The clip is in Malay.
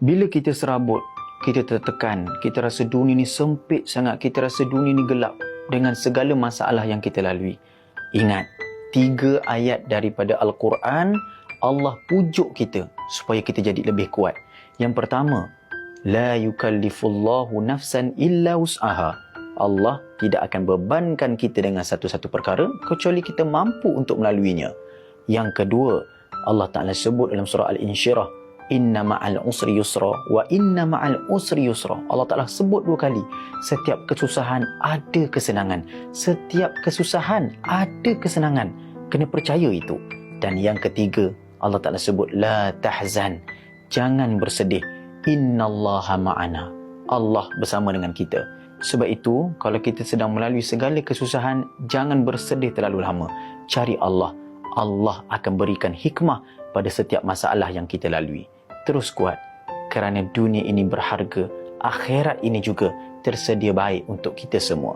Bila kita serabut, kita tertekan, kita rasa dunia ni sempit sangat, kita rasa dunia ni gelap dengan segala masalah yang kita lalui. Ingat, 3 ayat daripada Al-Quran, Allah pujuk kita supaya kita jadi lebih kuat. Yang pertama, la yukallifullahu nafsan illa wus'aha. Allah tidak akan bebankan kita dengan satu-satu perkara kecuali kita mampu untuk melaluinya. Yang kedua, Allah Ta'ala sebut dalam surah Al-Insyirah, inna ma'al usri yusra wa inna ma'al usri yusra. Allah Ta'ala sebut 2 kali. Setiap kesusahan ada kesenangan. Setiap kesusahan ada kesenangan. Kena percaya itu. Dan yang ketiga, Allah Ta'ala sebut la tahzan. Jangan bersedih. Innallaha ma'ana. Allah bersama dengan kita. Sebab itu, kalau kita sedang melalui segala kesusahan, jangan bersedih terlalu lama. Cari Allah. Allah akan berikan hikmah pada setiap masalah yang kita lalui. Terus kuat, kerana dunia ini berharga, akhirat ini juga tersedia baik untuk kita semua.